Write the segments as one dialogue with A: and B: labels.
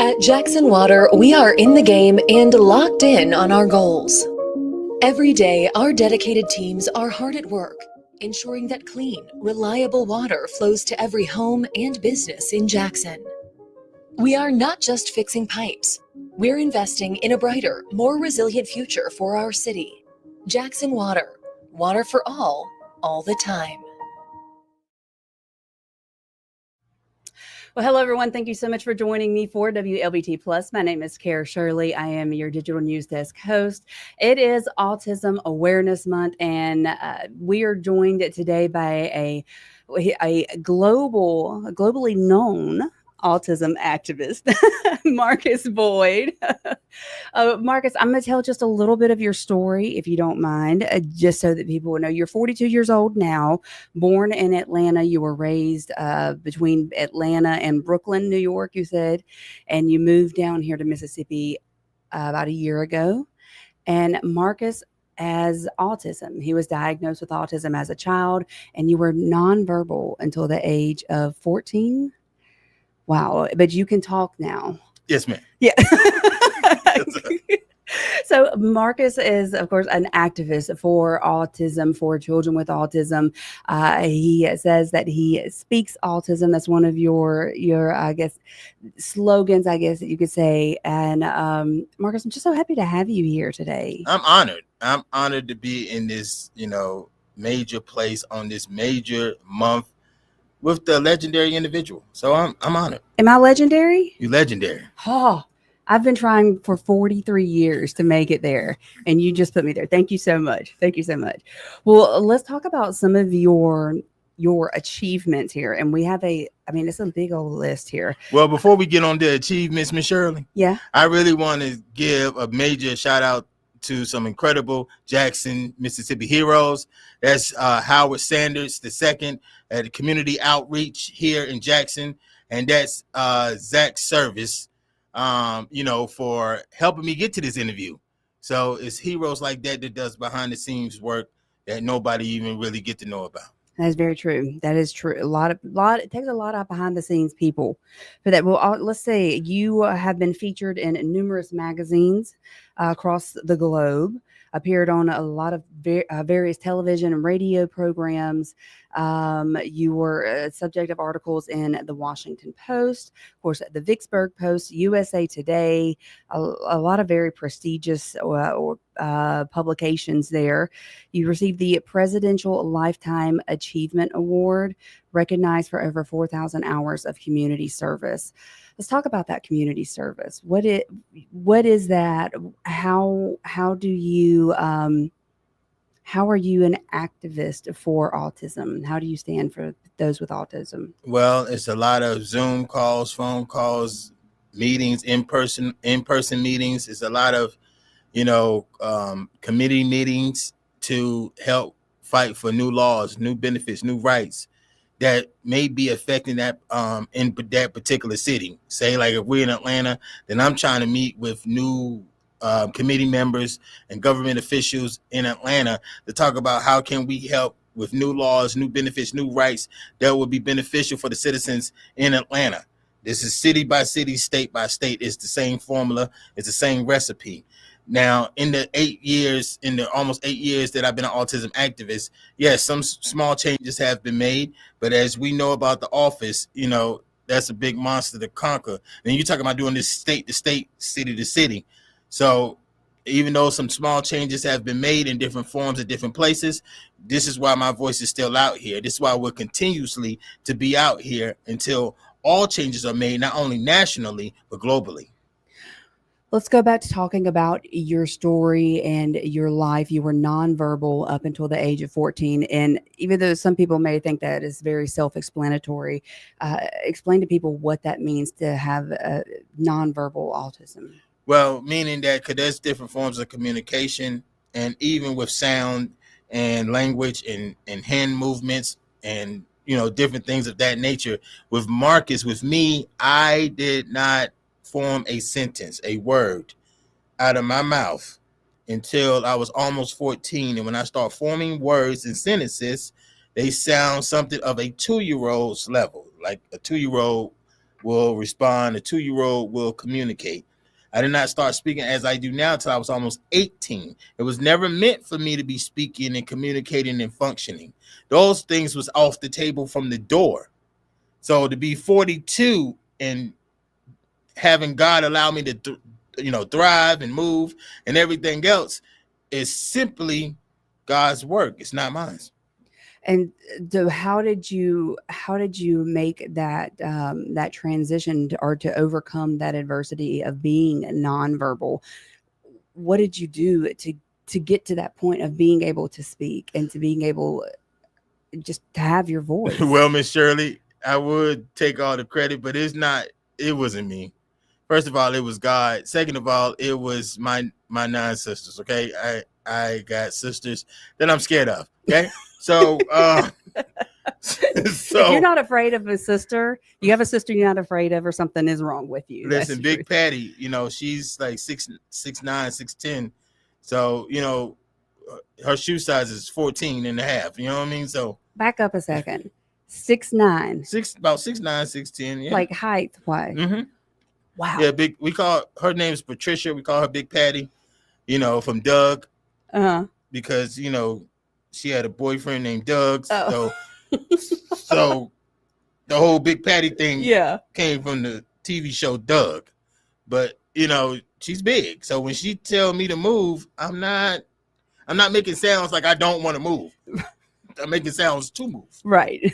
A: At Jackson Water, we are in the game and locked in on our goals. Every day, our dedicated teams are hard at work, ensuring that clean, reliable water flows to every home and business in Jackson. We are not just fixing pipes. We're investing in a brighter, more resilient future for our city. Jackson Water. Water for all the time.
B: Well, hello, everyone. Thank you so much for joining me for Wlbt Plus. My name is Cara Shirley. I am your digital news desk host. It is Autism Awareness Month, and we are joined today by a globally known autism activist, Marcus Boyd. Marcus, I'm going to tell just a little bit of your story, if you don't mind, just so that people will know. You're 42 years old now, born in Atlanta. You were raised between Atlanta and Brooklyn, New York, you said, and you moved down here to Mississippi about a year ago. And Marcus has autism. He was diagnosed with autism as a child, and you were nonverbal until the age of 14. Wow. But you can talk now.
C: Yes, ma'am.
B: Yeah. So Marcus is, of course, an activist for autism, for children with autism. He says that he speaks autism. That's one of your I guess, slogans, I guess that you could say. And Marcus, I'm just so happy to have you here today.
C: I'm honored. I'm honored to be in this, major place on this major month with the legendary individual. So I'm honored.
B: Am I legendary?
C: You're legendary.
B: Oh, I've been trying for 43 years to make it there, and you just put me there. Thank you so much. Thank you so much. Well, let's talk about some of your achievements here. And we have it's a big old list here.
C: Well, before we get on the achievements, Miss Shirley,
B: yeah,
C: I really want to give a major shout out to some incredible Jackson, Mississippi heroes. That's Howard Sanders II at the community outreach here in Jackson. And that's Zach Service, for helping me get to this interview. So it's heroes like that does behind the scenes work that nobody even really get to know about.
B: That is very true. That is true. It takes a lot of behind the scenes people for that. Well, let's say you have been featured in numerous magazines across the globe, appeared on a lot of various television and radio programs. You were a subject of articles in the Washington Post, of course, the Vicksburg Post, USA Today, a lot of very prestigious publications there. You received the Presidential Lifetime Achievement Award, recognized for over 4,000 hours of community service. Let's talk about that community service. What is that? How are you an activist for autism? How do you stand for those with autism?
C: Well, it's a lot of Zoom calls, phone calls, meetings, in-person meetings. It's a lot of, committee meetings to help fight for new laws, new benefits, new rights that may be affecting that in that particular city. Say, like if we're in Atlanta, then I'm trying to meet with new committee members and government officials in Atlanta to talk about how can we help with new laws, new benefits, new rights that will be beneficial for the citizens in Atlanta. This is city by city, state by state. It's the same formula. It's the same recipe. Now, in the almost 8 years that I've been an autism activist, yes, some small changes have been made. But as we know about the office, that's a big monster to conquer. And you're talking about doing this state to state, city to city. So even though some small changes have been made in different forms at different places, this is why my voice is still out here. This is why we're continuously to be out here until all changes are made, not only nationally, but globally.
B: Let's go back to talking about your story and your life. You were nonverbal up until the age of 14. And even though some people may think that is very self-explanatory, explain to people what that means to have nonverbal autism.
C: Well, meaning that because there's different forms of communication, and even with sound and language and hand movements and, different things of that nature. With Marcus, with me, I did not form a sentence, a word out of my mouth until I was almost 14. And when I start forming words and sentences, they sound something of a 2-year-old's level, like a 2-year-old will respond. A 2-year-old will communicate. I did not start speaking as I do now until I was almost 18. It was never meant for me to be speaking and communicating and functioning. Those things was off the table from the door. So to be 42 and having God allow me to, thrive and move and everything else is simply God's work. It's not mine.
B: And so how did you make that that transition or to overcome that adversity of being nonverbal? What did you do to get to that point of being able to speak and to being able just to have your voice?
C: Well, Miss Shirley, I would take all the credit, but it wasn't me. First of all, it was God. Second of all, it was my 9 sisters. Okay. I got sisters that I'm scared of. Okay. So,
B: If you're not afraid of a sister, you have a sister you're not afraid of, or something is wrong with you.
C: Listen, Big Patty, she's like 6'9", 6'10". So, her shoe size is 14 and a half. You know what I mean? So
B: back up a second. 6'9".
C: About 6'9", 6'10". Yeah.
B: Like height wise.
C: Mm-hmm.
B: Wow.
C: Yeah, big. We call her name is Patricia. We call her Big Patty. From Doug. Because she had a boyfriend named Doug.
B: Oh.
C: So the whole Big Patty thing
B: came
C: from the TV show Doug. But she's big. So when she tell me to move, I'm not making sounds like I don't want to move. I'm making sounds to move.
B: Right.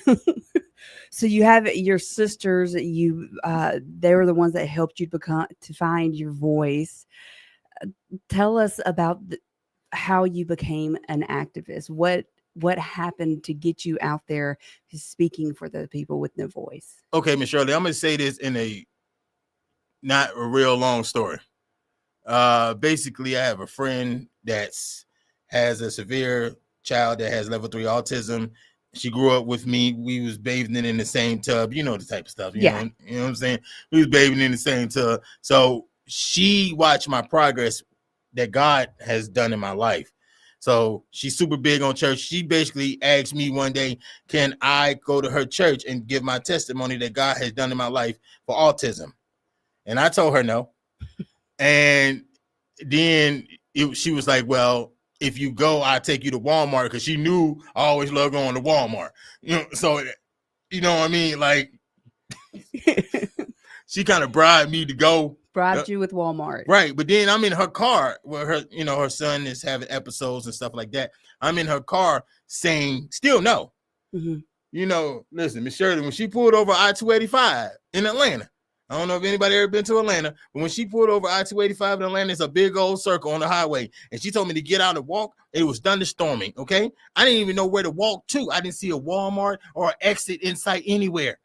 B: So you have your sisters. They were the ones that helped you to find your voice. Tell us about how you became an activist. What happened to get you out there speaking for the people with no voice? Okay,
C: Ms. Shirley, I'm going to say this in not a real long story. Basically, I have a friend that has a severe child that has level 3 autism. She grew up with me. We was bathing in the same tub. You know the type of stuff. You know what I'm saying? We was bathing in the same tub. So she watched my progress that God has done in my life. So she's super big on church. She basically asked me one day, can I go to her church and give my testimony that God has done in my life for autism? And I told her no. And then she was like, well, if you go, I'll take you to Walmart, because she knew I always loved going to Walmart. So, you know what I mean? Like, she kind of bribed me to go.
B: Bribed you with Walmart.
C: Right. But then I'm in her car where her son is having episodes and stuff like that. I'm in her car saying, still no.
B: Mm-hmm.
C: Listen, Miss Shirley, when she pulled over I-285 in Atlanta, I don't know if anybody ever been to Atlanta, but when she pulled over I-285 in Atlanta, it's a big old circle on the highway. And she told me to get out and walk. It was thunderstorming, okay? I didn't even know where to walk to. I didn't see a Walmart or an exit in sight anywhere.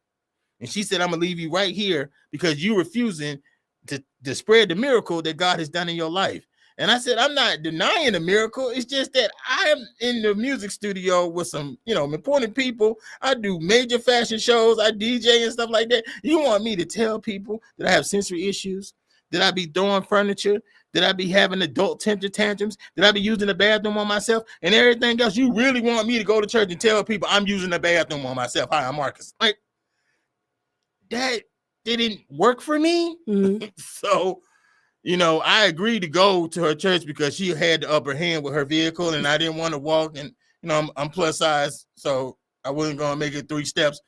C: And she said, I'm going to leave you right here because you're refusing to spread the miracle that God has done in your life. And I said, I'm not denying the miracle. It's just that I'm in the music studio with some, important people. I do major fashion shows. I DJ and stuff like that. You want me to tell people that I have sensory issues? That I be throwing furniture? That I be having adult temper tantrums? That I be using the bathroom on myself and everything else? You really want me to go to church and tell people I'm using the bathroom on myself? Hi, I'm Marcus. Like, that didn't work for me.
B: Mm-hmm.
C: So, I agreed to go to her church because she had the upper hand with her vehicle, and I didn't want to walk. And I'm plus size, so I wasn't gonna make it 3 steps.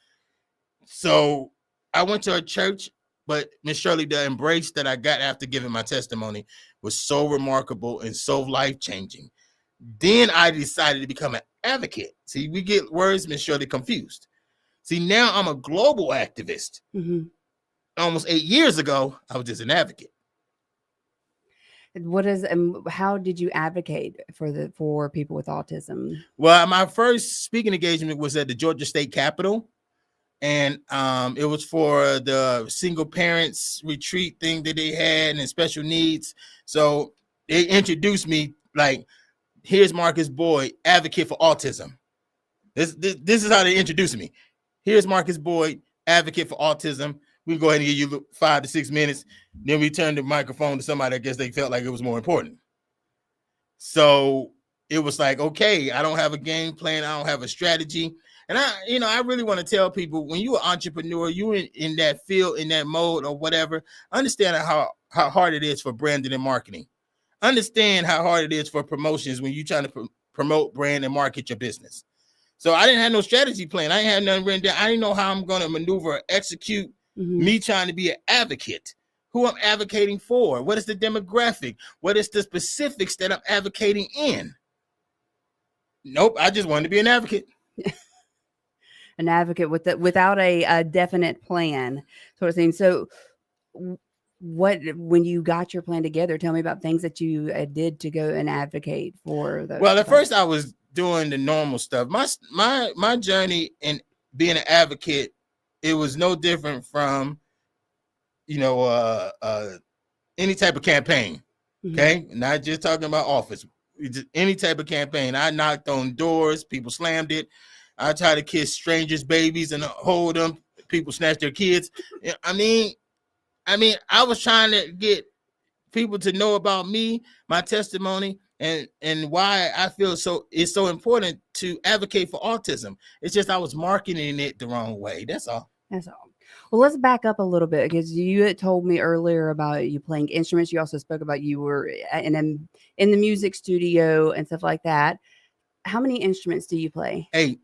C: So I went to her church, but Miss Shirley, the embrace that I got after giving my testimony was so remarkable and so life-changing. Then I decided to become an advocate. See, we get words, Miss Shirley, confused. See, now I'm a global activist.
B: Mm-hmm.
C: Almost 8 years ago, I was just an advocate.
B: How did you advocate for people with autism?
C: Well, my first speaking engagement was at the Georgia State Capitol, and it was for the single parents retreat thing that they had and special needs. So they introduced me like, here's Marcus Boyd, advocate for autism. This is how they introduced me. Here's Marcus Boyd, advocate for autism. We go ahead and give you 5 to 6 minutes. Then we turn the microphone to somebody. I guess they felt like it was more important. So it was like, okay, I don't have a game plan. I don't have a strategy. And I really want to tell people, when you're an entrepreneur, you in that field, in that mode or whatever, understand how hard it is for branding and marketing. Understand how hard it is for promotions when you're trying to promote, brand, and market your business. So I didn't have no strategy plan. I didn't have nothing written down. I didn't know how I'm going to maneuver, execute me trying to be an advocate. Who I'm advocating for? What is the demographic? What is the specifics that I'm advocating in? Nope, I just wanted to be an advocate.
B: An advocate without a definite plan, sort of thing. So, when you got your plan together, tell me about things that you did to go and advocate for those.
C: Well, at first I was doing the normal stuff. My journey in being an advocate, it was no different from, any type of campaign. Okay, not just talking about office. Any type of campaign. I knocked on doors, people slammed it. I tried to kiss strangers' babies and hold them. People snatched their kids. I mean, I was trying to get people to know about me, my testimony, and why I feel it's so important to advocate for autism. It's just I was marketing it the wrong way. That's all.
B: That's all. Well, let's back up a little bit, because you had told me earlier about you playing instruments. You also spoke about you were in the music studio and stuff like that. How many instruments do you play?
C: 8.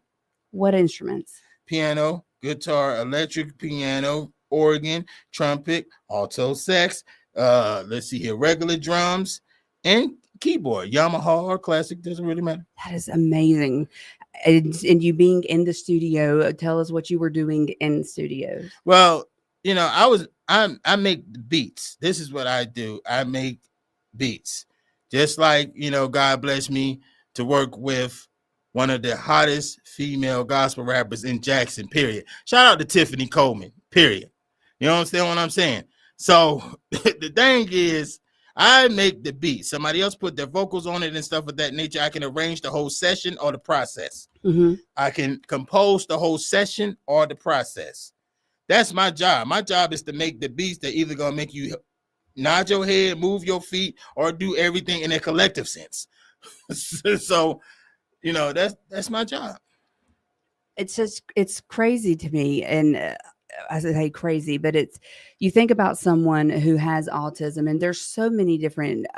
B: What instruments?
C: Piano, guitar, electric piano, organ, trumpet, alto sax. Let's see here, regular drums, and keyboard. Yamaha or classic, doesn't really matter.
B: That is amazing. And you being in the studio, tell us what you were doing in studios.
C: Well, I make beats. This is what I do. I make beats. Just like, God bless me to work with one of the hottest female gospel rappers in Jackson, period. Shout out to Tiffany Coleman, period. You understand what I'm saying? So the thing is, I make the beat. Somebody else put their vocals on it and stuff of that nature. I can arrange the whole session or the process. I can compose the whole session or the process. That's my job. My job is to make the beats that either gonna make you nod your head, move your feet, or do everything in a collective sense. So, that's my job.
B: It's crazy to me, and I say crazy, but you think about someone who has autism, and there's so many different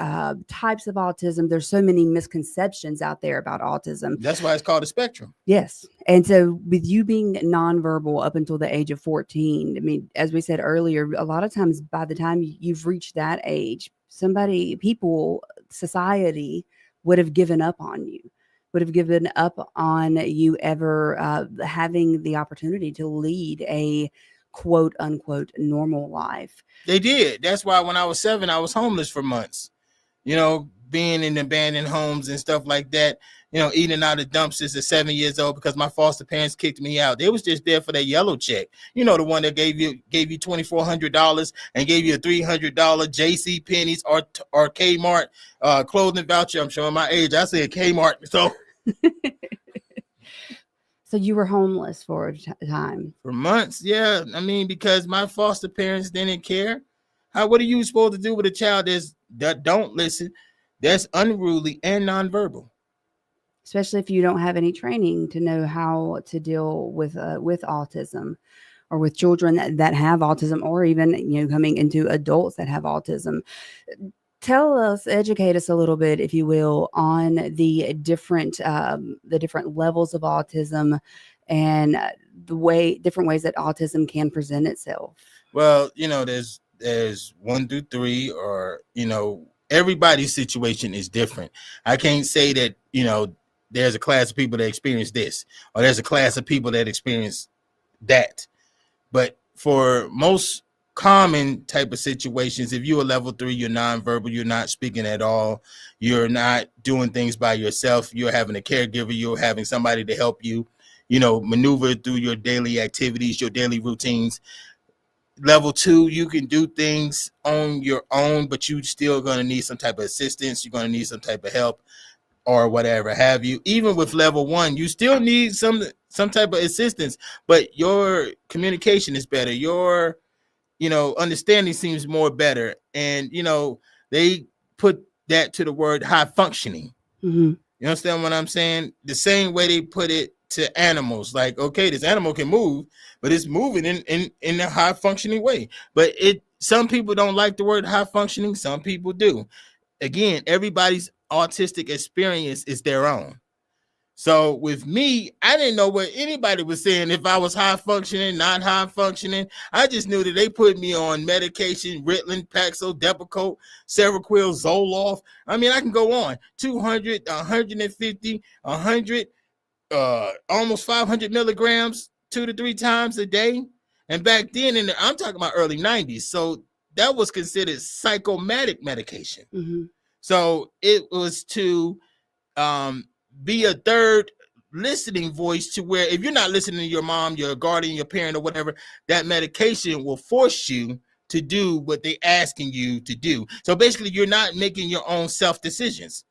B: types of autism. There's so many misconceptions out there about autism.
C: That's why it's called a spectrum.
B: Yes. And so with you being nonverbal up until the age of 14, I mean, as we said earlier, a lot of times by the time you've reached that age, society would have given up on you. Ever having the opportunity to lead a quote unquote normal life.
C: They did. That's why when I was 7, I was homeless for months, being in abandoned homes and stuff like that, eating out of dumpsters at 7 years old because my foster parents kicked me out. They was just there for that yellow check. The one that gave you $2,400 and gave you a $300 JC Penney's or Kmart clothing voucher. I'm showing my age. I said Kmart. So
B: So you were homeless for a time.
C: For months, yeah. I mean, because my foster parents didn't care. What are you supposed to do with a child that don't listen, that's unruly and nonverbal?
B: Especially if you don't have any training to know how to deal with autism, or with children that have autism, or even coming into adults that have autism. Educate us a little bit, if you will, on the different levels of autism and different ways that autism can present itself.
C: Well, there's 1 through 3, or everybody's situation is different. I can't say that there's a class of people that experience this, or there's a class of people that experience that. But for most common type of situations, if you're a level 3, you're nonverbal, you're not speaking at all, you're not doing things by yourself, you're having a caregiver, you're having somebody to help you, maneuver through your daily activities, your daily routines. Level 2, you can do things on your own, but you still going to need some type of assistance. You're going to need some type of help or whatever have you. Even with level 1, you still need some type of assistance, but your communication is better. Your understanding seems more better. And, they put that to the word high functioning. You understand what I'm saying? The same way they put it to animals. Like, okay, this animal can move, but it's moving in a high functioning way. But some people don't like the word high functioning. Some people do. Again, everybody's autistic experience is their own. So with me, I didn't know what anybody was saying, if I was high functioning, not high functioning. I just knew that they put me on medication, Ritalin, Paxil, Depakote, Seroquel, Zoloft. I mean, I can go on. 200, 150, 100, almost 500 milligrams 2 to 3 times a day. And back then, I'm talking about early 90s. So that was considered psychomatic medication.
B: Mm-hmm.
C: So it was to be a third listening voice, to where if you're not listening to your mom, your guardian, your parent, or whatever, that medication will force you to do what they're asking you to do. So basically, you're not making your own self decisions.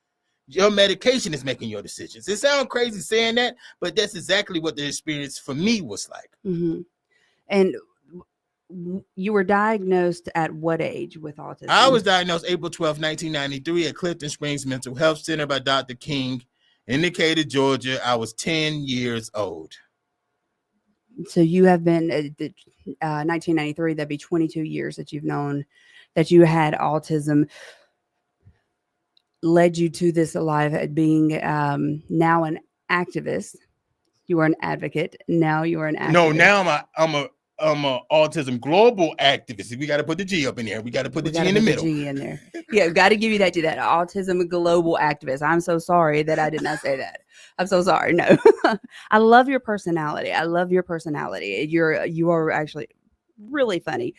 C: Your medication is making your decisions. It sounds crazy saying that, but that's exactly what the experience for me was like.
B: Mm-hmm. And you were diagnosed at what age with autism?
C: I was diagnosed April 12, 1993 at Clifton Springs Mental Health Center by Dr. King in Decatur, Georgia. I was 10 years old.
B: So you have been 1993, that'd be 22 years that you've known that you had autism. Led you to this life at being now an activist. You are an advocate. Now you are an activist.
C: No, now I'm a autism global activist. We got to put the G up in there. We got to put the G in the middle.
B: G in there. Yeah, got to give you that autism global activist. I'm so sorry that I did not say that. I'm so sorry. No, I love your personality. You are actually really funny,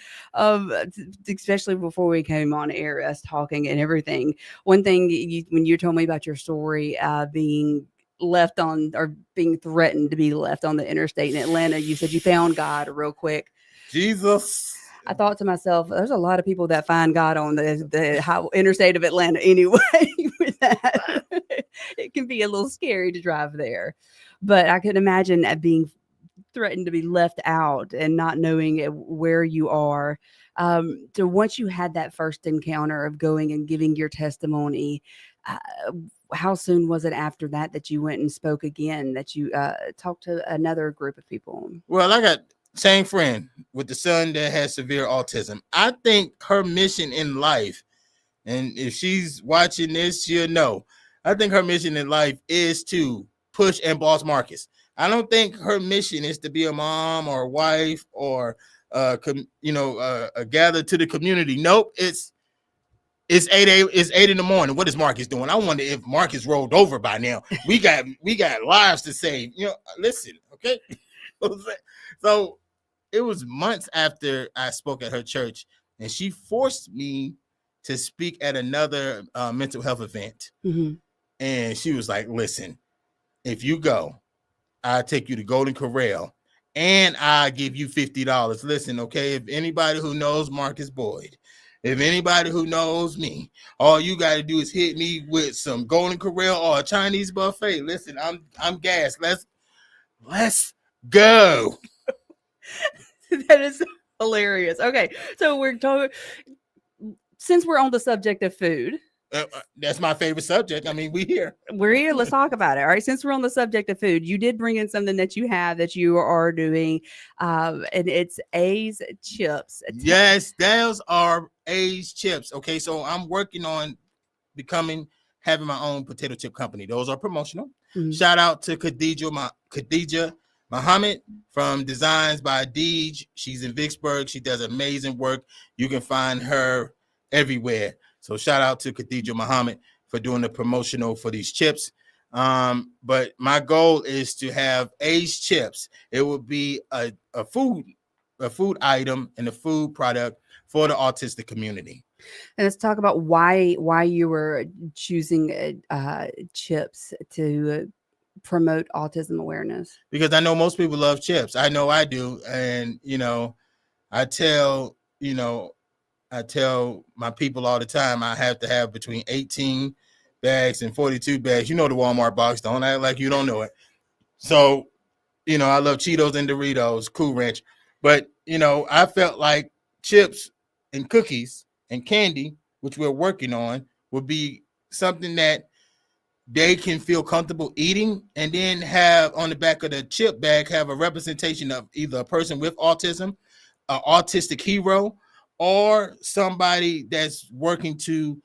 B: especially before we came on air, us talking and everything. One thing when you told me about your story, being left on, or being threatened to be left on the interstate in Atlanta, you said you found God real quick.
C: Jesus.
B: I thought to myself, there's a lot of people that find God on the interstate of Atlanta anyway. With that, it can be a little scary to drive there, but I could imagine being threatened to be left out and not knowing where you are. So once you had that first encounter of going and giving your testimony, how soon was it after that you went and spoke again, that you talked to another group of people?
C: Well, I got same friend with the son that has severe autism. I think her mission in life, and if she's watching this, she'll know, I think her mission in life is to push and boss Marcus. I don't think her mission is to be a mom or a wife or gather to the community. Nope, it's 8 in the morning. What is Marcus doing? I wonder if Marcus rolled over by now. We got lives to save. Listen, okay. So it was months after I spoke at her church, and she forced me to speak at another mental health event.
B: Mm-hmm.
C: And she was like, listen, if you go, I'll take you to Golden Corral and I'll give you $50. Listen, okay, if anybody who knows Marcus Boyd, if anybody who knows me, all you got to do is hit me with some Golden Corral or a Chinese buffet. Listen, I'm gassed. Let's go.
B: That is hilarious. Okay, so we're talking, since we're on the subject of food.
C: That's my favorite subject. I mean, we're here.
B: Let's talk about it. All right. Since we're on the subject of food, you did bring in something that you are doing, and it's A's chips.
C: Yes, those are A's chips. Okay, so I'm working on having my own potato chip company. Those are promotional. Mm-hmm. Shout out to Khadija Muhammad from Designs by Deej. She's in Vicksburg. She does amazing work. You can find her everywhere. So shout out to Khadija Muhammad for doing the promotional for these chips. But my goal is to have A's chips. It would be a food item and a food product for the autistic community.
B: And let's talk about why you were choosing chips to promote autism awareness.
C: Because I know most people love chips. I know I do. And, I tell my people all the time, I have to have between 18 bags and 42 bags. You know the Walmart box. Don't act like you don't know it. So, I love Cheetos and Doritos, Cool Ranch. But, I felt like chips and cookies and candy, which we're working on, would be something that they can feel comfortable eating, and then have on the back of the chip bag have a representation of either a person with autism, an autistic hero, or somebody that's working to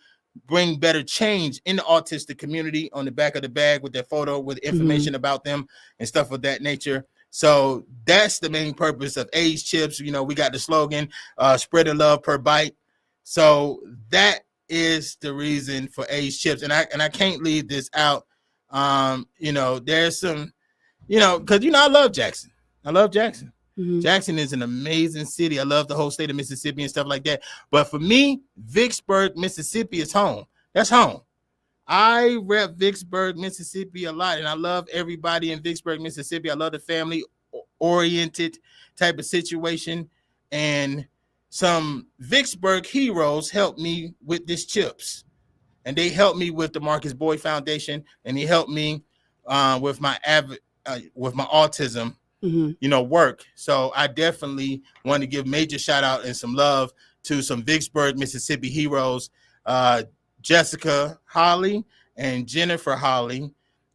C: bring better change in the autistic community on the back of the bag with their photo with information about them and stuff of that nature. So that's the main purpose of AIDS chips. You know, we got the slogan, spread the love per bite. So that is the reason for AIDS chips. And I can't leave this out. You know, there's some, you know, because, you know, I love Jackson. Jackson is an amazing city. I love the whole state of Mississippi and stuff like that. But for me, Vicksburg, Mississippi is home. That's home. I rep Vicksburg, Mississippi a lot, and I love everybody in Vicksburg, Mississippi. I love the family-oriented type of situation. And some Vicksburg heroes helped me with this chips. And they helped me with the Marcus Boyd Foundation, and they helped me with my autism you know, work. So I definitely want to give major shout out and some love to some Vicksburg, Mississippi heroes, Jessica Holly and Jennifer Holly,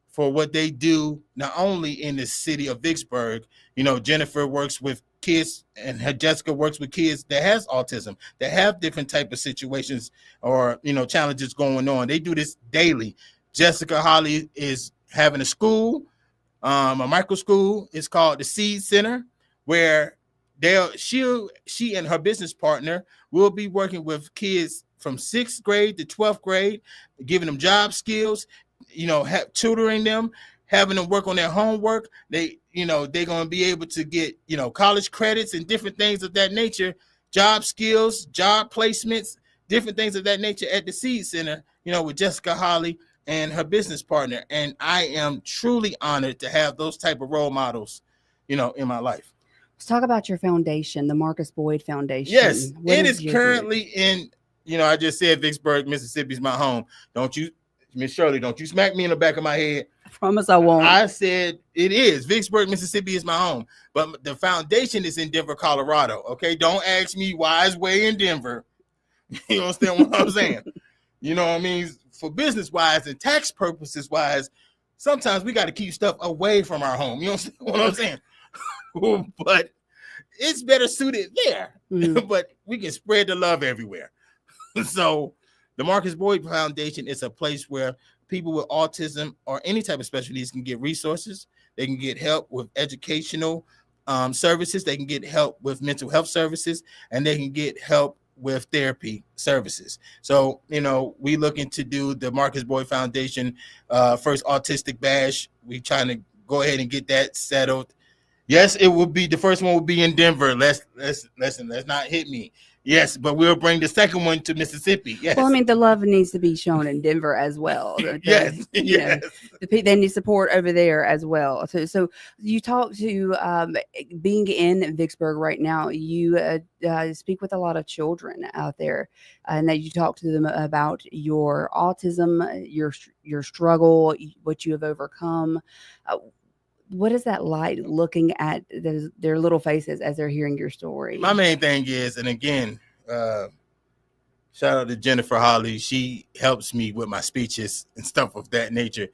C: for what they do, not only in the city of Vicksburg. You know, Jennifer works with kids, and Jessica works with kids that has autism, that have different type of situations or, you know, challenges going on. They do this daily. Jessica Holly is having a school, a micro school. It's called the Seed Center, where she and her business partner will be working with kids from 6th grade to 12th grade, giving them job skills, you know, tutoring them, having them work on their homework. They're going to be able to get, you know, college credits and different things of that nature, job skills, job placements, different things of that nature at the Seed Center, you know, with Jessica Holly and her business partner. And I am truly honored to have those type of role models, you know, in my life.
B: Let's talk about your foundation, the Marcus Boyd Foundation.
C: Yes, it is currently in, you know, I just said Vicksburg, Mississippi is my home. Don't you, Miss Shirley, don't you smack me in the back of my head.
B: I promise I won't.
C: I said it is. Vicksburg, Mississippi is my home. But the foundation is in Denver, Colorado. Okay, don't ask me why it's way in Denver. You understand what I'm saying? You know what I mean? For business-wise and tax purposes-wise, sometimes we got to keep stuff away from our home. You understand what I'm saying? But it's better suited there. But we can spread the love everywhere. So the Marcus Boyd Foundation is a place where people with autism or any type of special needs can get resources. They can get help with educational services. They can get help with mental health services, and they can get help with therapy services. So, you know, we looking to do the Marcus Boyd Foundation first autistic bash. We trying to go ahead and get that settled. Yes, it will be, the first one will be in Denver. Let's not hit me. Yes, but we'll bring the second one to Mississippi. Yes.
B: Well, I mean, the love needs to be shown in Denver as well.
C: Yes.
B: They need support over there as well. So you talk to being in Vicksburg right now. You speak with a lot of children out there, and that you talk to them about your autism, your struggle, what you have overcome. What is that like, looking at their little faces as they're hearing your story?
C: My main thing is, and again, shout out to Jennifer Holly. She helps me with my speeches and stuff of that nature.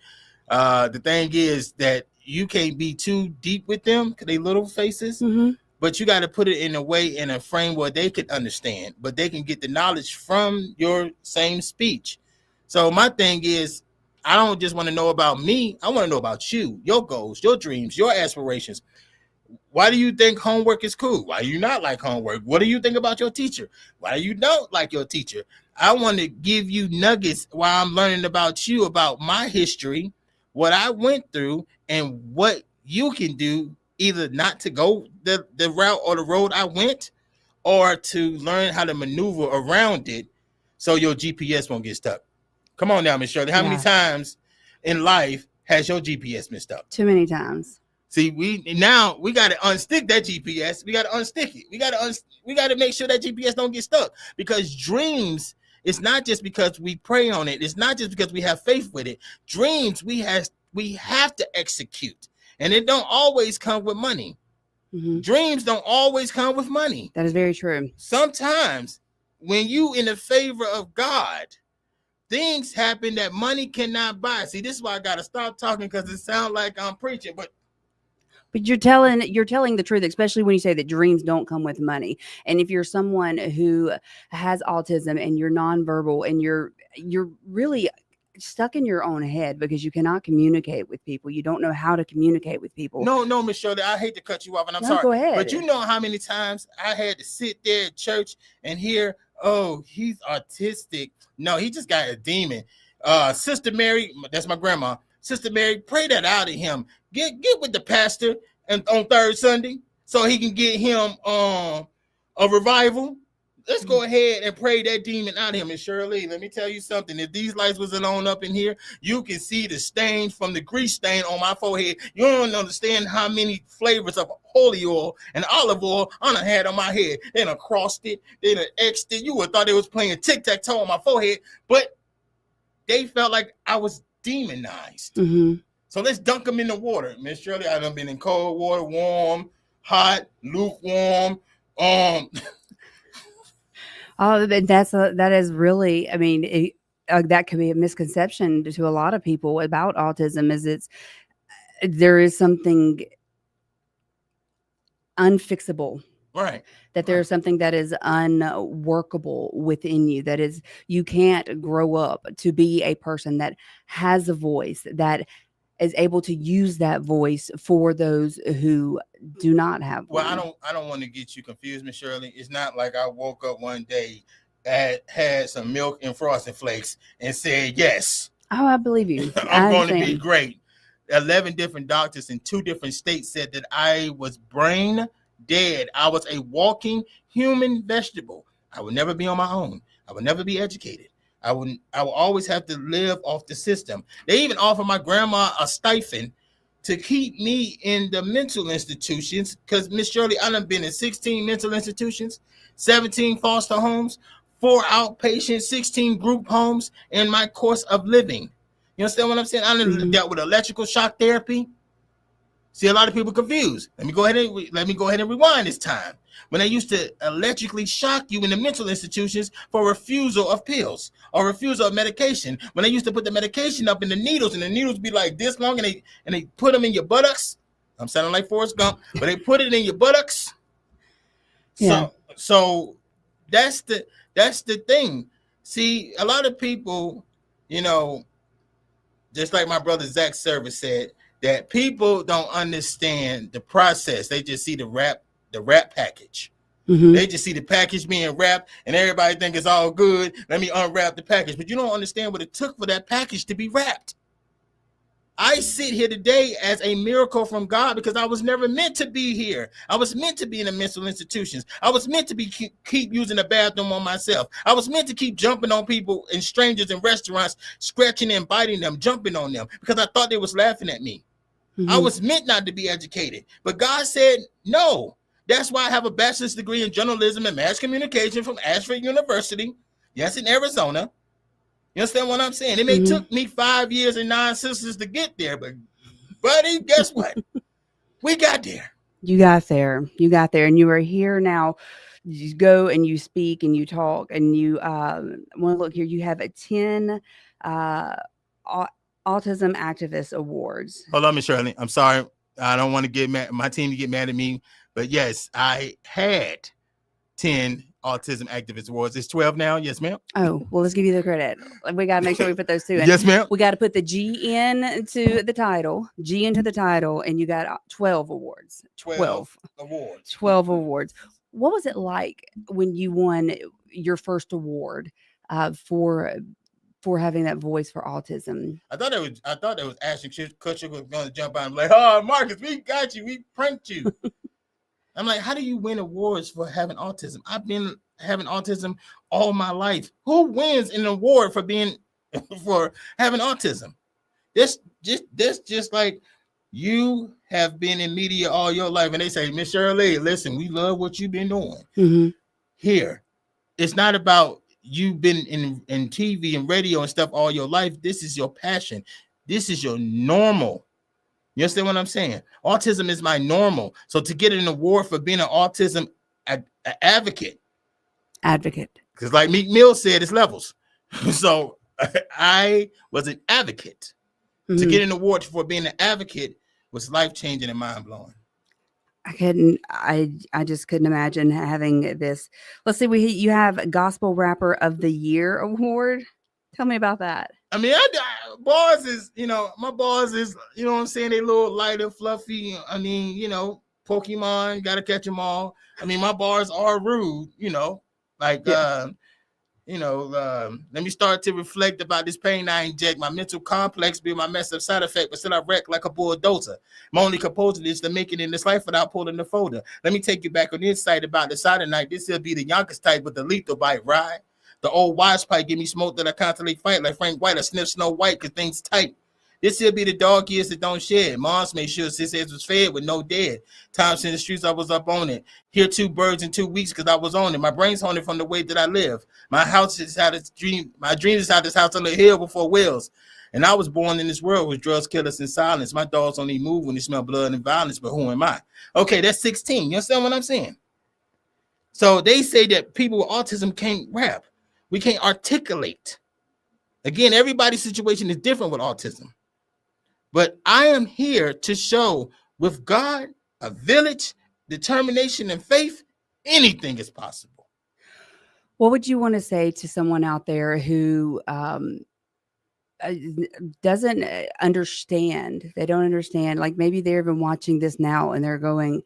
C: The thing is that you can't be too deep with them because they little faces, but you got to put it in a way, in a frame where they can understand, but they can get the knowledge from your same speech. So my thing is, I don't just want to know about me. I want to know about you, your goals, your dreams, your aspirations. Why do you think homework is cool? Why do you not like homework? What do you think about your teacher? Why you don't like your teacher? I want to give you nuggets while I'm learning about you, about my history, what I went through, and what you can do, either not to go the route or the road I went, or to learn how to maneuver around it so your GPS won't get stuck. Come on now, Miss Shirley. How many times in life has your GPS been stuck?
B: Too many times.
C: See, we got to unstick that GPS. We got to unstick it. We got to make sure that GPS don't get stuck, because dreams, it's not just because we pray on it. It's not just because we have faith with it. Dreams, we have to execute, and it don't always come with money. Dreams don't always come with money.
B: That is very true.
C: Sometimes when you in the favor of God, things happen that money cannot buy. See, this is why I gotta stop talking, because it sounds like I'm preaching, but
B: you're telling the truth, especially when you say that dreams don't come with money. And if you're someone who has autism and you're nonverbal and you're really stuck in your own head because you cannot communicate with people, you don't know how to communicate with people.
C: No, Miss Shirley, I hate to cut you off, and I'm
B: No,
C: sorry.
B: go ahead.
C: But you know how many times I had to sit there at church and hear, "Oh, he's autistic. No, he just got a demon." Sister Mary, that's my grandma. Sister Mary, pray that out of him. Get with the pastor and on third Sunday so he can get him a revival. Let's go ahead and pray that demon out of him. And Shirley, let me tell you something. If these lights wasn't on up in here, you can see the stain from the grease stain on my forehead. You don't understand how many flavors of holy oil and olive oil I done had on my head. They done crossed it. They done X'd it. You would have thought they was playing tic-tac-toe on my forehead, but they felt like I was demonized.
B: Mm-hmm.
C: So let's dunk them in the water. Miss Shirley, I done been in cold water, warm, hot, lukewarm.
B: Oh, that is really, I mean, that could be a misconception to a lot of people about autism. Is there is something unfixable.
C: Right.
B: That there is something that is unworkable within you. That is, you can't grow up to be a person that has a voice, that is able to use that voice for those who do not have one.
C: Well, I don't want to get you confused, Miss Shirley. It's not like I woke up one day and had some milk and frosted flakes and said, yes.
B: Oh, I believe you.
C: I'm going to be great. 11 different doctors in 2 different states said that I was brain dead. I was a walking human vegetable. I would never be on my own. I would never be educated. I would always have to live off the system. They even offered my grandma a stipend to keep me in the mental institutions, because Miss Shirley, I done been in 16 mental institutions, 17 foster homes, 4 outpatient, 16 group homes in my course of living. You understand what I'm saying? I done dealt with electrical shock therapy. See, a lot of people confused. Let me go ahead and rewind this time. When they used to electrically shock you in the mental institutions for refusal of pills or refusal of medication. When they used to put the medication up in the needles, and the needles be like this long, and they put them in your buttocks. I'm sounding like Forrest Gump, but they put it in your buttocks. Yeah. So that's the thing. See, a lot of people, you know, just like my brother Zach Service said, that people don't understand the process. They just see the wrap package. Mm-hmm. They just see the package being wrapped, and everybody think it's all good. Let me unwrap the package. But you don't understand what it took for that package to be wrapped. I sit here today as a miracle from God because I was never meant to be here. I was meant to be in the mental institutions. I was meant to be keep using the bathroom on myself. I was meant to keep jumping on people and strangers in restaurants, scratching and biting them, jumping on them because I thought they was laughing at me. Mm-hmm. I was meant not to be educated, but God said no. That's why I have a bachelor's degree in journalism and mass communication from Ashford University. Yes, in Arizona. You understand what I'm saying? It may took me 5 years and 9 sisters to get there, but buddy, guess what? We got there.
B: You got there. And you are here now. You go and you speak and you talk and you want to look here. You have a 10 Autism Activist Awards.
C: Hold on, Miss Shirley. I'm sorry. I don't want to get mad. My team to get mad at me. But yes, I had 10 Autism Activist Awards. It's 12 now. Yes, ma'am.
B: Oh, well, let's give you the credit. We got to make sure we put those 2 in.
C: Yes, ma'am.
B: We got to put the G into the title, and you got 12 awards. 12
C: awards.
B: 12 awards. What was it like when you won your first award for having that voice for autism?
C: I thought it was Ashton Kutcher was going to jump out and be like, "Oh, Marcus, we got you. We pranked you." I'm like, how do you win awards for having autism? I've been having autism all my life. Who wins an award for having autism? This just like you have been in media all your life, and they say, Miss Shirley, listen, we love what you've been doing. Mm-hmm. Here, it's not about you've been in TV and radio and stuff all your life. This is your passion. This is your normal. You understand what I'm saying? Autism is my normal. So to get an award for being an autism advocate.
B: Because
C: like Meek Mill said, it's levels. So I was an advocate. To
B: Mhm.
C: get an award for being an advocate was life-changing and mind-blowing.
B: I just couldn't imagine having this. Let's see, you have Gospel Rapper of the Year award. Tell me about that.
C: I mean, bars is, my bars is, what I'm saying, they a little lighter, fluffy. I mean, Pokemon, gotta catch them all. I mean, my bars are rude, like,
B: Yeah.
C: Let me start to reflect about this pain I inject. My mental complex be my mess up side effect, but still I wreck like a bulldozer. My only composure is to make it in this life without pulling the folder. Let me take you back on the insight about the side of night. This will be the youngest type with the lethal bite, right? The old wise pipe give me smoke that I constantly fight like Frank White. I sniff Snow White because things tight. This here be the dog years that don't shed. Moms made sure sis heads was fed with no dead. Times in the streets, I was up on it. Hear 2 birds in 2 weeks because I was on it. My brain's haunted from the way that I live. My house is how this dream. My dream is how this house on the hill before wheels. And I was born in this world with drugs, killers, and silence. My dogs only move when they smell blood and violence. But who am I? Okay, that's 16. You understand what I'm saying? So they say that people with autism can't rap. We can't articulate. Again, everybody's situation is different with autism. But I am here to show with God, a village, determination, and faith, anything is possible.
B: What would you want to say to someone out there who doesn't understand? They don't understand. Like maybe they're even watching this now and they're going,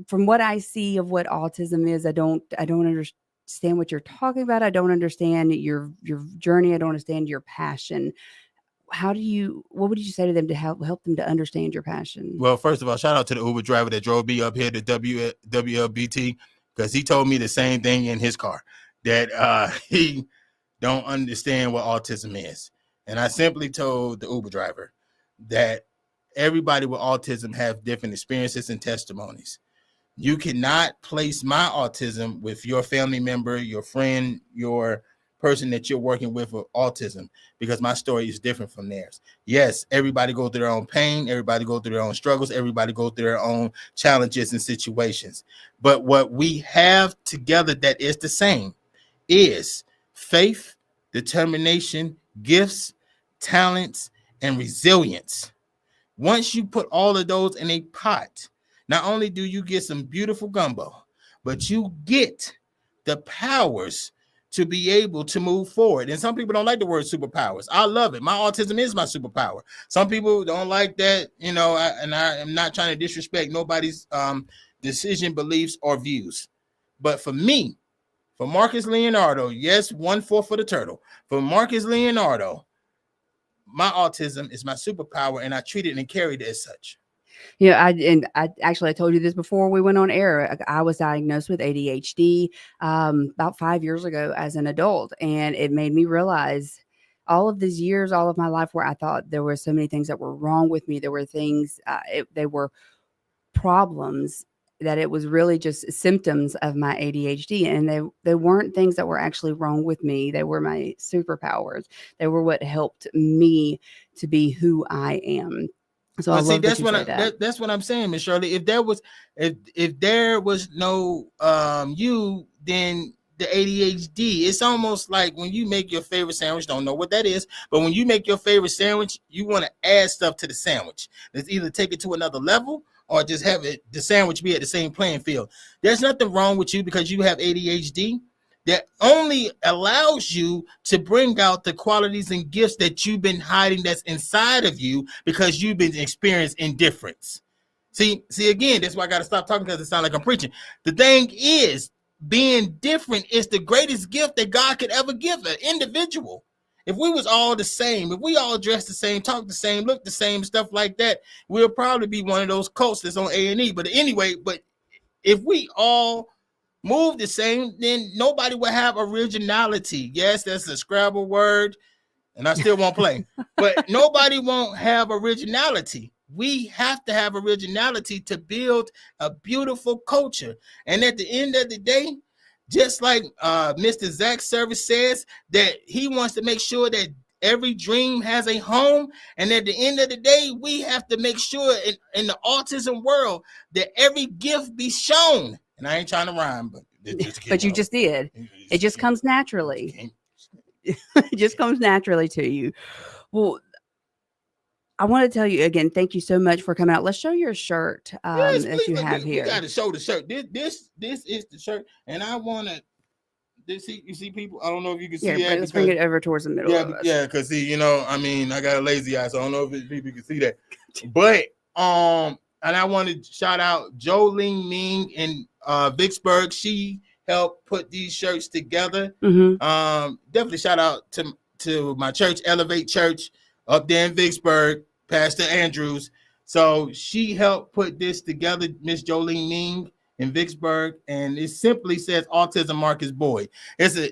B: from what I see of what autism is, I don't understand what you're talking about. I don't understand your journey. I don't understand your passion. What would you say to them to help them to understand your passion?
C: Well, first of all, shout out to the Uber driver that drove me up here to Wlbt, because he told me the same thing in his car, that he don't understand what autism is. And I simply told the Uber driver that everybody with autism have different experiences and testimonies. You cannot place my autism with your family member, your friend, your person that you're working with autism, because my story is different from theirs. Yes, everybody goes through their own pain. Everybody goes through their own struggles. Everybody goes through their own challenges and situations. But what we have together that is the same is faith, determination, gifts, talents, and resilience. Once you put all of those in a pot, not only do you get some beautiful gumbo, but you get the powers to be able to move forward. And some people don't like the word superpowers. I love it. My autism is my superpower. Some people don't like that, I am not trying to disrespect nobody's decision, beliefs, or views. But for me, for Marcus Leonardo, yes, 1-4 for the turtle. For Marcus Leonardo, my autism is my superpower, and I treat it and carry it as such.
B: Yeah, I told you this before we went on air. I was diagnosed with ADHD about 5 years ago as an adult, and it made me realize all of these years, all of my life, where I thought there were so many things that were wrong with me. There were things, they were problems, that it was really just symptoms of my ADHD, and they weren't things that were actually wrong with me. They were my superpowers. They were what helped me to be who I am. So I love
C: that's
B: that you say that.
C: That's what I'm saying, Miss Shirley. If there was no you, then the ADHD. It's almost like when you make your favorite sandwich. Don't know what that is, but when you make your favorite sandwich, you want to add stuff to the sandwich. Let's either take it to another level or just have the sandwich be at the same playing field. There's nothing wrong with you because you have ADHD. That only allows you to bring out the qualities and gifts that you've been hiding that's inside of you because you've been experiencing indifference. See, again, that's why I got to stop talking because it sounds like I'm preaching. The thing is, being different is the greatest gift that God could ever give an individual. If we was all the same, if we all dressed the same, talk the same, look the same, stuff like that, we'll probably be one of those cults that's on A&E. But anyway, if we all move the same, then nobody will have originality. Yes, that's a Scrabble word, and I still won't play. But nobody won't have originality. We have to have originality to build a beautiful culture. And at the end of the day, just like Mr. Zach Service says, that he wants to make sure that every dream has a home. And at the end of the day, we have to make sure in the autism world that every gift be shown. And I ain't trying to rhyme, but
B: but you just did. It just comes naturally. it just comes naturally to you. Well, I want to tell you again, thank you so much for coming out. Let's show your shirt
C: Yes,
B: that
C: please.
B: you have
C: We got
B: here.
C: to show the shirt. This is the shirt, and I want to. You see people. I don't know if you can see
B: Yeah,
C: that
B: let's bring
C: because
B: it over towards the middle of us.
C: yeah, because see, you know, I mean, I got a lazy eye, so I don't know if people can see that. But and I want to shout out Jolene Ming in Vicksburg. She helped put these shirts together. Definitely shout out to my church, Elevate Church, up there in Vicksburg, Pastor Andrews. So she helped put this together, Miss Jolene Ming in Vicksburg, and it simply says Autism Marcus Boyd.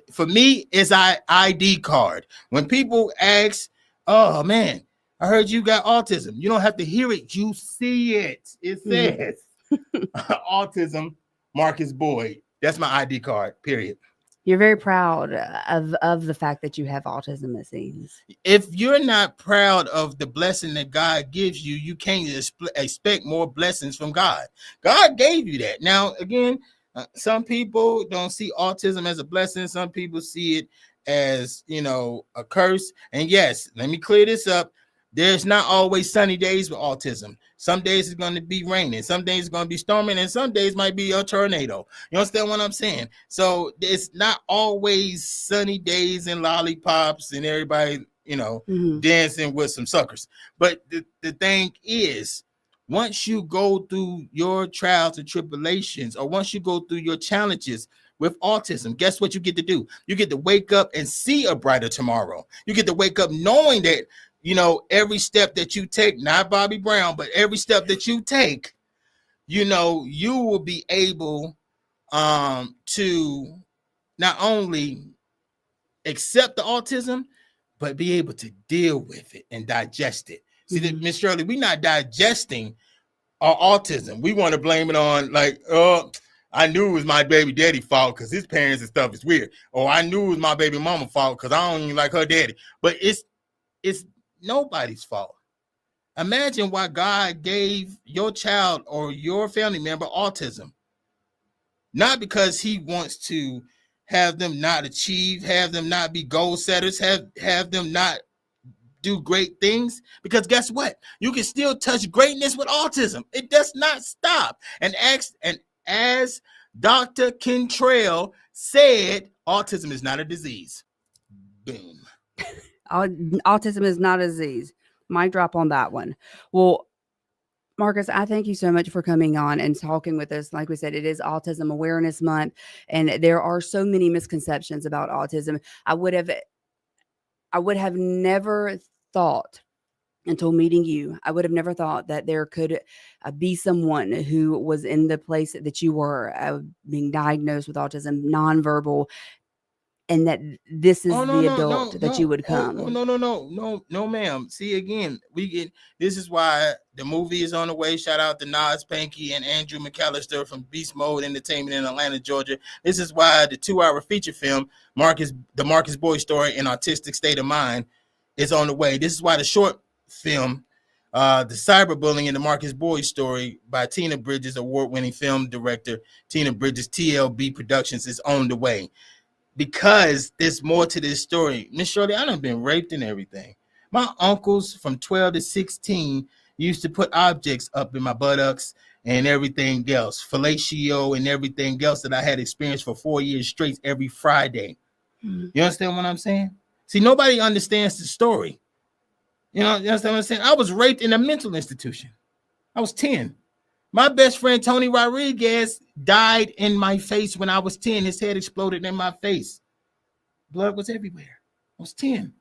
C: For me, it's an ID card. When people ask, "Oh man, I heard you got autism," you don't have to hear it; you see it. It says Autism Marcus Boyd. That's my ID card. Period.
B: You're very proud of the fact that you have autism, it seems.
C: If you're not proud of the blessing that God gives you, you can't expect more blessings from God. God gave you that. Now, again, some people don't see autism as a blessing. Some people see it as, you know, a curse. And yes, let me clear this up. There's not always sunny days with autism. Some days it's going to be raining. Some days it's going to be storming. And some days might be a tornado. You understand what I'm saying? So it's not always sunny days and lollipops and everybody, you know, dancing with some suckers. But the thing is, once you go through your trials and tribulations, or once you go through your challenges with autism, guess what you get to do? You get to wake up and see a brighter tomorrow. You get to wake up knowing that, you know, every step that you take, not Bobby Brown, but every step that you take, you know, you will be able to not only accept the autism, but be able to deal with it and digest it. See, Miss Shirley, we're not digesting our autism. We want to blame it on, like, oh, I knew it was my baby daddy fault because his parents and stuff is weird. Or I knew it was my baby mama fault because I don't even like her daddy. But it's nobody's fault. Imagine why God gave your child or your family member autism. Not because he wants to have them not achieve, have them not be goal setters, have them not do great things. Because guess what? You can still touch greatness with autism. It does not stop. And as Dr. Kentrell said, autism is not a disease. Boom.
B: Autism is not a disease. Mic drop on that one. Well, Marcus, I thank you so much for coming on and talking with us. Like we said, it is Autism Awareness Month, and there are so many misconceptions about autism. I would have never thought, until meeting you, I would have never thought that there could be someone who was in the place that you were, being diagnosed with autism, nonverbal, and that this is the adult that you would come.
C: No, ma'am. See, again, this is why the movie is on the way. Shout out to Nas Panky and Andrew McAllister from Beast Mode Entertainment in Atlanta, Georgia. This is why the 2-hour feature film, the Marcus Boyd Story, An Autistic State of Mind, is on the way. This is why the short film, the cyberbullying in the Marcus Boyd Story by Tina Bridges, award-winning film director Tina Bridges, TLB Productions, is on the way. Because there's more to this story. Miss Shirley, I done been raped and everything. My uncles from 12 to 16 used to put objects up in my buttocks and everything else, fellatio and everything else that I had experienced for 4 years straight every Friday. You understand what I'm saying? See, nobody understands the story. You understand what I'm saying? I was raped in a mental institution. I was 10. My best friend, Tony Rodriguez, died in my face when I was 10. His head exploded in my face. Blood was everywhere. I was 10.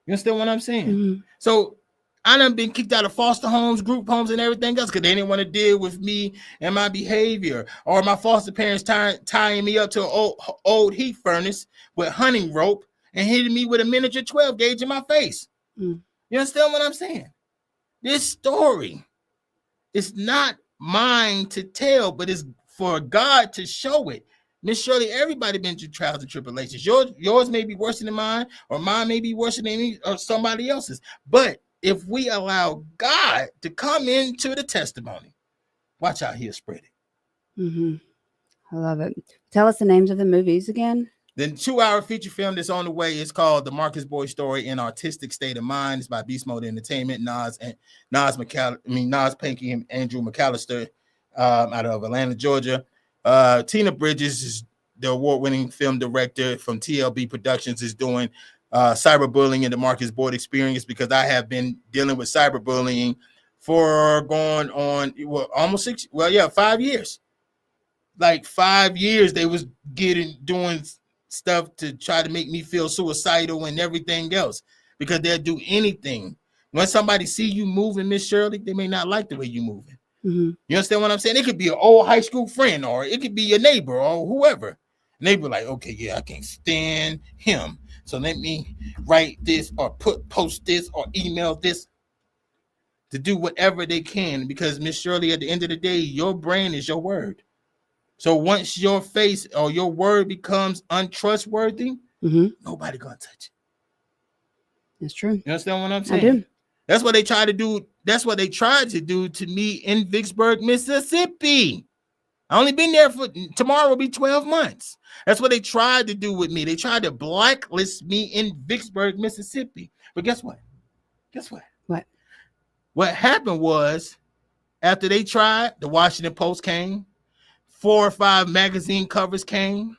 C: You understand what I'm saying? So I done been kicked out of foster homes, group homes, and everything else because they didn't want to deal with me and my behavior. Or my foster parents tying me up to an old heat furnace with hunting rope and hitting me with a miniature 12 gauge in my face. You understand what I'm saying? This story, it's not mine to tell, but it's for God to show it. Miss Shirley, everybody been through trials and tribulations. Yours may be worse than mine, or mine may be worse than any or somebody else's. But if we allow God to come into the testimony, watch out, he'll spread it.
B: I love it. Tell us the names of the movies again.
C: The 2-hour feature film that's on the way is called The Marcus Boy Story in Artistic State of Mind. It's by Beast Mode Entertainment. Nas Panky and Andrew McAllister out of Atlanta, Georgia. Tina Bridges is the award-winning film director from TLB Productions, is doing cyberbullying and the Marcus Boyd experience, because I have been dealing with cyberbullying for going on almost 5 years. Like 5 years they was doing stuff to try to make me feel suicidal and everything else, because they'll do anything. When somebody see you moving, Miss Shirley, they may not like the way you moving.
B: Mm-hmm.
C: You understand what I'm saying? It could be an old high school friend, or it could be your neighbor or whoever. And they be like, okay, yeah, I can't stand him, so let me write this or post this or email this, to do whatever they can, because Miss Shirley, at the end of the day, your brain is your word. So once your face or your word becomes untrustworthy, nobody gonna touch it.
B: That's true.
C: You understand what I'm saying?
B: I do.
C: That's what they try to do. That's what they tried to do to me in Vicksburg, Mississippi. I only been there tomorrow will be 12 months. That's what they tried to do with me. They tried to blacklist me in Vicksburg, Mississippi. But guess what?
B: What?
C: What happened was, after they tried, the Washington Post came. 4 or 5 magazine covers came.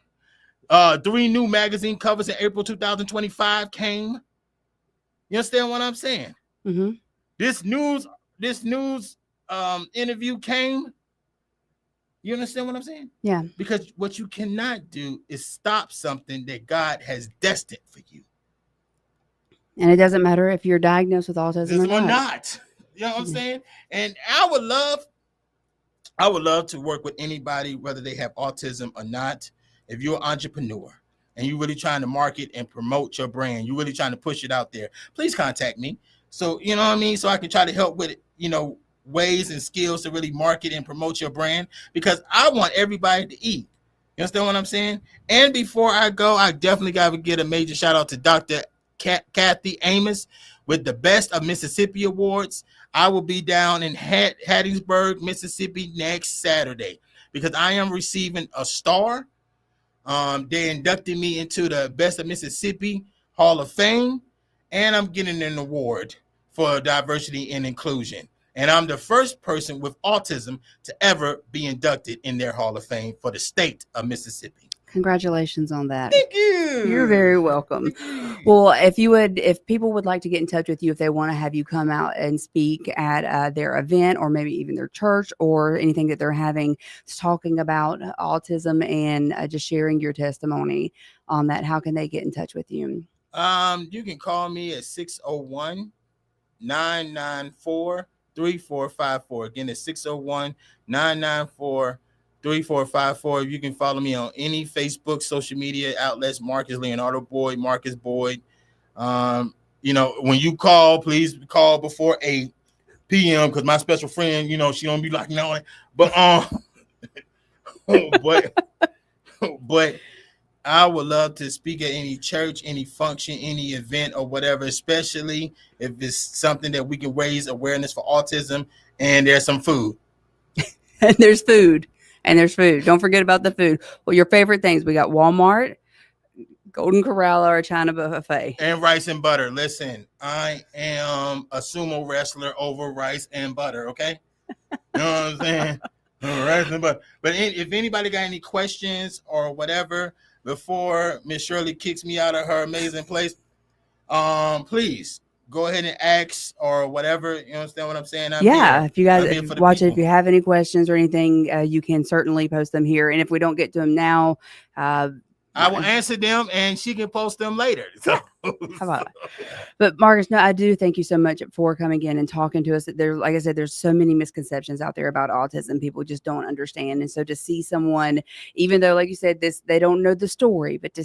C: 3 new magazine covers in April 2025 came. You understand what I'm saying?
B: Mm-hmm.
C: This news interview came. You understand what I'm saying?
B: Yeah.
C: Because what you cannot do is stop something that God has destined for you.
B: And it doesn't matter if you're diagnosed with autism or not.
C: You know what I'm saying? And I would love to work with anybody, whether they have autism or not. If you're an entrepreneur and you're really trying to market and promote your brand, you're really trying to push it out there, please contact me. So, you know what I mean? So I can try to help with, ways and skills to really market and promote your brand, because I want everybody to eat. You understand what I'm saying? And before I go, I definitely got to get a major shout out to Dr. Kathy Amos with the Best of Mississippi Awards. I will be down in Hattiesburg, Mississippi next Saturday, because I am receiving a star. They inducted me into the Best of Mississippi Hall of Fame, and I'm getting an award for diversity and inclusion. And I'm the first person with autism to ever be inducted in their Hall of Fame for the state of Mississippi.
B: Congratulations on that.
C: Thank you.
B: You're very welcome. Well, if people would like to get in touch with you, if they want to have you come out and speak at their event, or maybe even their church, or anything that they're having, talking about autism and just sharing your testimony on that, how can they get in touch with you?
C: You can call me at 601-994-3454. Again, it's 601-994-3454. You can follow me on any Facebook social media outlets, Marcus Leonardo Boyd, Marcus Boyd. When you call, please call before 8 p.m. because my special friend, she don't be like, no, but but I would love to speak at any church, any function, any event or whatever, especially if it's something that we can raise awareness for autism, and there's some food.
B: And there's food. Don't forget about the food. Well, your favorite things. We got Walmart, Golden Corral, or a China buffet.
C: And rice and butter. Listen, I am a sumo wrestler over rice and butter, okay? You know what I'm saying? Rice and butter. But if anybody got any questions or whatever, before Miss Shirley kicks me out of her amazing place, please go ahead and ask or whatever. You understand what I'm saying?
B: If you guys watch it, if you have any questions or anything, you can certainly post them here. And if we don't get to them now,
C: I will answer them, and she can post them later. So.
B: How about it? But Marcus, no, I do thank you so much for coming in and talking to us. There, like I said, there's so many misconceptions out there about autism. People just don't understand. And so to see someone, even though, like you said, they don't know the story, but to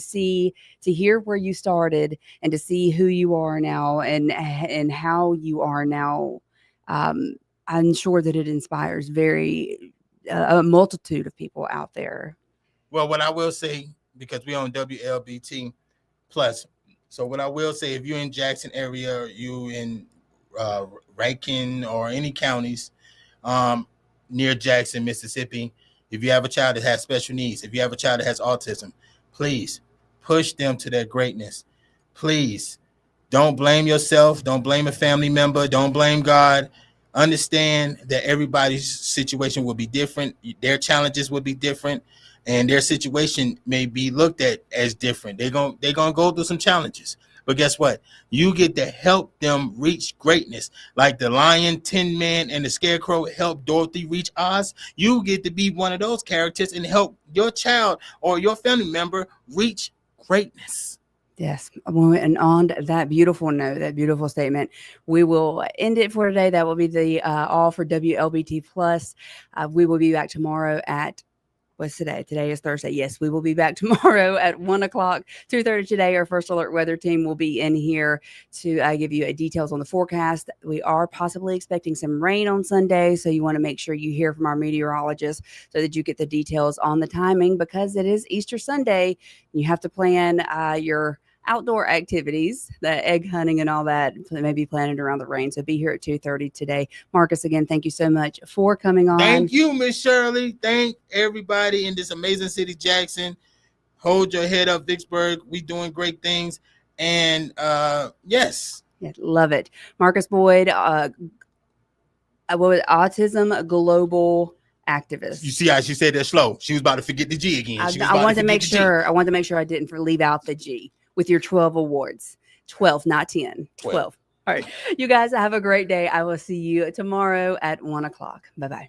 B: hear where you started and to see who you are now and how you are now, I'm sure that it inspires a multitude of people out there.
C: Well, what I will say, because we're on WLBT Plus. So what I will say, if you're in Jackson area, or you in Rankin or any counties near Jackson, Mississippi, if you have a child that has special needs, if you have a child that has autism, please push them to their greatness. Please don't blame yourself. Don't blame a family member. Don't blame God. Understand that everybody's situation will be different. Their challenges will be different, and their situation may be looked at as different. They're gonna go through some challenges. But guess what? You get to help them reach greatness. Like the Lion, Tin Man, and the Scarecrow helped Dorothy reach Oz. You get to be one of those characters and help your child or your family member reach greatness.
B: Yes. Well, and on that beautiful note, that beautiful statement, we will end it for today. That will be the all for WLBT Plus. We will be back tomorrow at what's today? Today is Thursday. Yes, we will be back tomorrow at 1 o'clock, 2:30 today. Our First Alert weather team will be in here to give you details on the forecast. We are possibly expecting some rain on Sunday, so you want to make sure you hear from our meteorologist so that you get the details on the timing, because it is Easter Sunday. You have to plan your outdoor activities, the egg hunting and all that, maybe planning around the rain. So be here at 2:30 today. Marcus, again, thank you so much for coming on.
C: Thank you, Miss Shirley. Thank everybody in this amazing city, Jackson. Hold your head up, Vicksburg. We doing great things. And yes.
B: Yeah, love it. Marcus Boyd, Autism Global Activist.
C: You see how she said that slow? She was about to forget the G again.
B: I wanted to make sure I didn't leave out the G with your 12 awards. 12, not 10. 12. All right. You guys have a great day. I will see you tomorrow at 1 o'clock. Bye-bye.